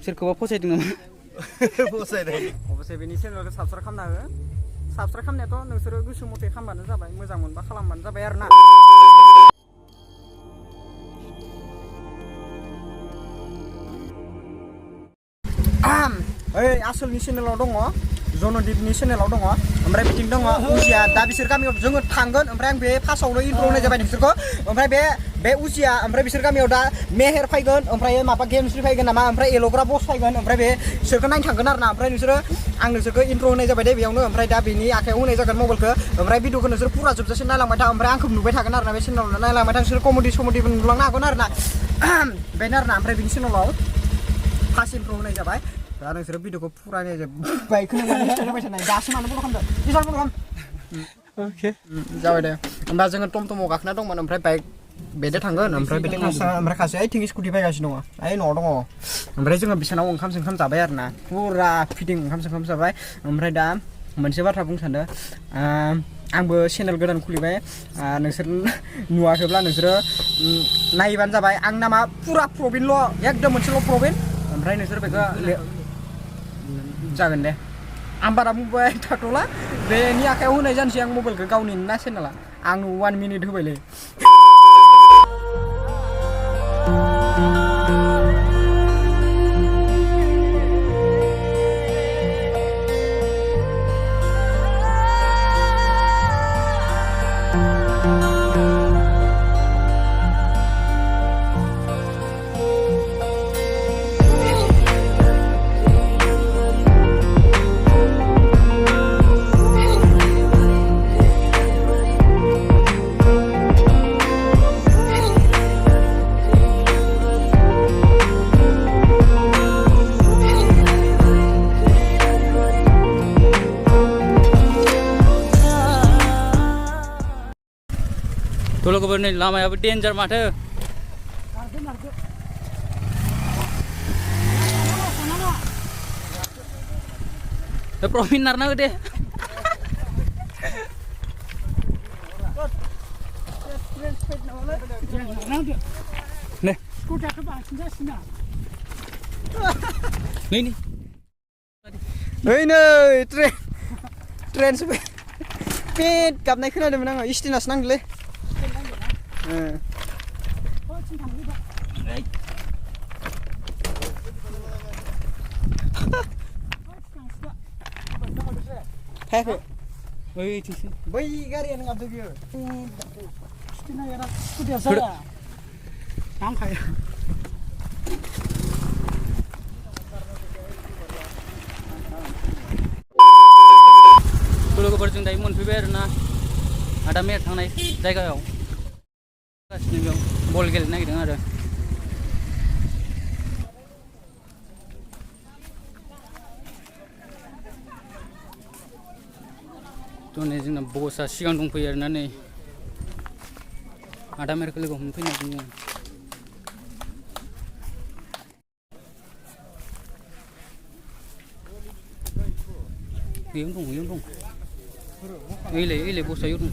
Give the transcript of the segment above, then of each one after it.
सोरखौबा फसायदों नामा फसायदों अबसे बेनि चेनेलखौ साबस्क्राइब खालामना हो साबस्क्राइब खालामनायाथ' नोंसोरो गोसो मथे खालामबानो जाबाय मोजां मोनबा खालामबानो जाबाय आरो ना ओइ आसलनि चेनेलाव दङ जनदीपनि चेनेलाव दङ ओमफ्राय बिथिं दङ उजिया दा बिसोर गामियाव जोङो थांगोन ओमफ्राय आं बे फार्स्टआवनो इन्ट्र होनाय जाबाय नोंसोरखौ ओमफ्राय बे उजिया ओमफ्राय बिसोर गामियाव दा मेहेर फैगोन ओमफ्राय माबा गेमस्रि फैगोन नामा ओमफ्राय एल'ग्रा बस फैगोन ओमफ्राय बिसोरखौ नायनो थांगोन आरो ना ओमफ्राय नोंसोरो आं नोंसोरखौ इन्ट्र होनाय जाबाय दे बेयावनो ओमफ्राय दा बेनि आखायाव होनाय जागोन मबाइलखौ ओमफ्राय भिडिअखौ नोंसोर फुरा जोबजासे नायलांबाय था ओमफ्राय आंखौ नुबाय थागोन आरो ना बे चेनेलाव नायलांबाय था नोंसोर कमेडिबो नुलांनो हागोन आरो ना बेनो आरो ना ओमफ्राय बिनि चेनेलाव फार्स्ट इन्ट्र होनाय जाबाय दा नोंसोरो भिडिअखौ फुरा नायजोब्बाय खोनाबाय थानाय दासो मानो बन्द' खालामदों इसान बन्द' खालाम अके जाबाय दे होमबा जोङो टमटमाव गाखोना दंमोन ओमफ्राय बाइक बेदे थांगोन ओमफ्राय बेदे ओमफ्राय खासे ओइथिं स्कुटि फैगासिनो दङ ओइ न'आव दङ ओमफ्राय जोङो बिसानाव ओंखाम जाबाय आरो ना फुरा फिटिं ओंखाम जाबाय ओमफ्राय दा मोनसे बाथ्रा बुंनो सानदों आंबो चेनेल गोदान खुलिबाय नोंसोर नुवाखैब्ला नोंसोरो नायबानो जाबाय आं नामा फुरा प्रबिनल' एकदम मोनसेल' प्रबिन ओमफ्राय नोंसोर बेखौ जागोन दे आं बारा बुंबाय थाथ'ला बेनि आखायाव होनाय जानोसै आं मबाइलखौ गावनि ना चेनेला आं 1 मिनिट होबायलै लोगोफोर नै लामायाबो डेन्जार माथो प्रबिन नारना हो दे नै ट्रेन पेट गाबनाय खोनादोंमोन आङो स्टेनासो नांदोंलै Hei, woi cuci. Woi gari yang ngabdu dia. Stina ya, sudah saya. Tangkai. Kalau kau berjumpa dengan Probin na, ada mer thang nai, jaga yau. Kasih yau, bol gel nai dengan ada. Tuh nih jengna bosa siang dong puyar nane. Ada mereka lagi ngomong punya punya. Yun dong. Ile bosa yun.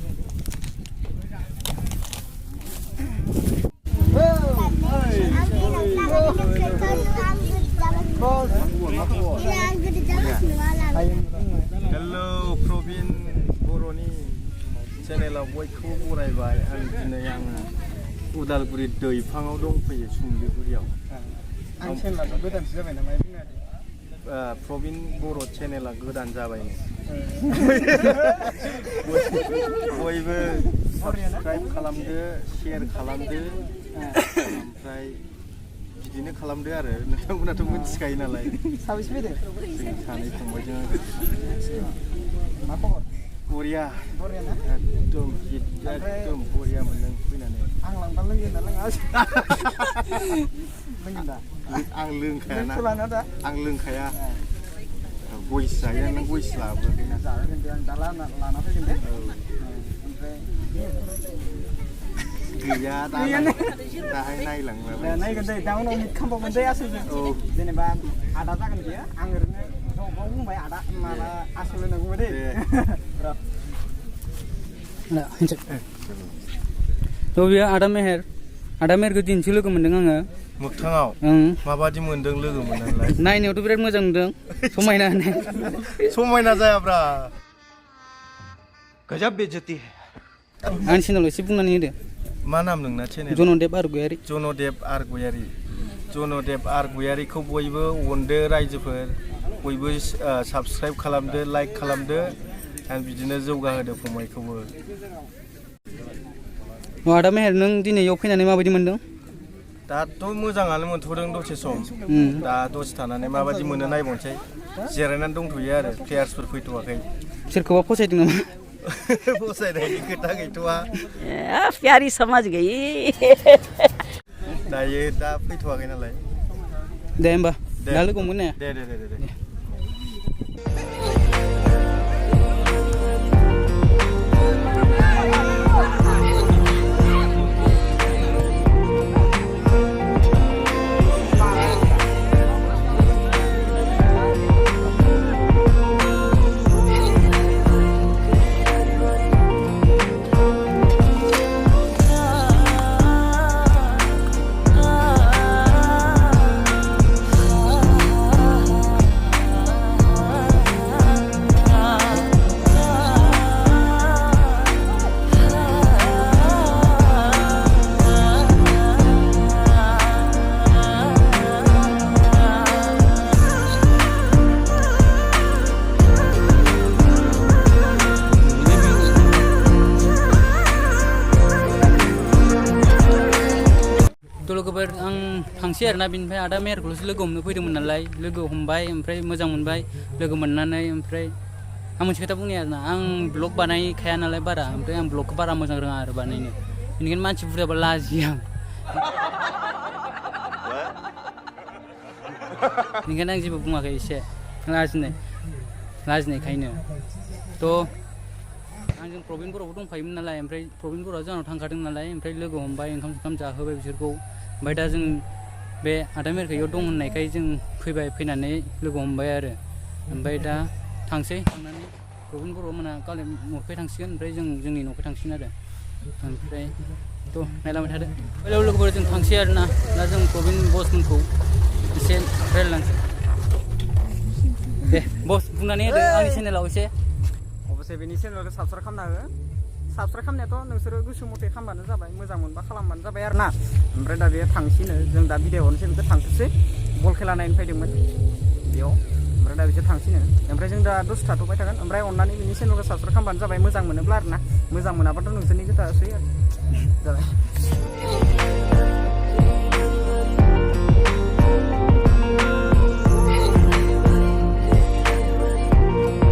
Hello, Probin. Channel बयखौ बरायबाय आं दिनै आङो उदालगुरि दैफाङाव दंफैयो सुंलिगुरियाव आं चेनेलाथ' गोदानसो जाबाय नामा प्रबिन बर' चेनेला गोदान जाबायनो बयबो साबस्क्राइब खालामदो शेयार खालामदो ओमफ्राय बिदिनो खालामदो आरो नोंथांमोनाथ' मिथिखायो नालाय साबेसे फैदों जों सानै फंबायजों मा खबर Korea, Korea na? एकदम Korea menang fैनानै आं लांबा लोंगोन ना लोङा लोंगोन दा आं लोंखाया ना आं लोंखाया गयस जायो नों गयस लाबोआखैना जागोन दे आं दा लाना फैगोन दे ओमफ्राय गैया दाहाय नायलांबाय नायगोन दे दा उनाव मिट खालामबावगोन दे आसलजों जेनेबा आदा जागोन बेयो आं ओरैनो गावबाव बुंबाय आदा माला आसल होनांगौ दे थ' बेयो आदा मेहेरखौ दिनैसो लोगो मोनदों आङो मोगथाङाव माबादि मोनदों लोगो मोननानै नायनायावथ' बिराद मोजां नुदों समायना समायना जायाब्रा गजब बेइज्जती आंनि चेनेलाव एसे बुंनानै होदो मा नाम नोंना चेनेल जनदेब आरो गयारि जनदेब आर गयारिखौ बयबो अनदो रायजोफोर बयबो साबस्क्राइब खालामदो लाइक खालामदो आरो बिदिनो जौगाहोदो फंबायखौबो आदा मेहेर नों दिनै इयाव फैनानै माबायदि मोनदों दाथ' मोजाङानो मोनथ'दों दसे सम दा दसे थानानै माबादि मोनो नायबावनोसै जिरायनानै दंथ'यो आरो प्लेयार्सफोर फैथ'वाखै सोरखौबा फसायदों नामा फसायनायनि खोथा गैथ'वा प्यारी समझ गई दायो दा फैथ'वाखै नालाय दे होमबा दा लोगो मोनो दे लोगोफोर आं थांसै आरोना बिनिफ्राय आदा मेहेरखौल'सो लोगो हमनो फैदोंमोन नालाय लोगो हमबाय ओमफ्राय मोजां मोनबाय लोगो मोननानै ओमफ्राय आं मोनसे खोथा बुंनि आरोना आं ब्लग बानायखाया नालाय बारा ओमफ्राय आं ब्लगखौ बारा मोजां रोङा आरो बानायनो बेनिखायनो मानसि बुरजाबा लाजियो आं बेनिखायनो आं जेबो बुङाखै एसे लाजिनायखायनो थ' आंजों प्रबिन बर'बो दंफायोमोन नालाय ओमफ्राय प्रबिन बर'आ जोंनाव थांखादों नालाय ओमफ्राय लोगो हमबाय ओंखाम जाहोबाय बिसोरखौ ओमफ्राय दा जों बे आदा मेहेरखौ इयाव दं होननायखाय जों फैनानै लोगो हमबाय आरो ओमफ्राय दा थांसै थांनानै प्रबिन बर' मोना गावनि न'खै थांसिगोन ओमफ्राय जों जोंनि न'खै थांसिगोन आरो ओमफ्राय थ' नायलांबाय थादो लोगोफोर जों थांसै आरोना दा जों प्रबिन बसमोनखौ एसे रायलायलांसै दे बस बुंनानै होदो आंनि चेनेलाव एसे अबसे बेनि चेनेलखौ साबस्क्राइब खालामना हो साबस्क्राइब खालामनायाथ' नोंसोरो गोसो मथे खालामबानो जाबाय मोजां मोनबा खालामबानो जाबाय आरो ना ओमफ्राय दा बेयो थांसिनो जों दा भिडिअ हरनोसै बेखौ थांथोंसै बल खेला नायनो फैदोंमोन बेयाव ओमफ्राय दा बिसोर थांसिनो ओमफ्राय जों दा दसे थाथ'बाय थागोन ओमफ्राय अननानै बिनि चेनेलखौ साबस्क्राइब खालामबानो जाबाय मोजां मोनोब्ला आरो ना मोजां मोनाबाथ' नोंसोरनि खोथासै आरो जाबाय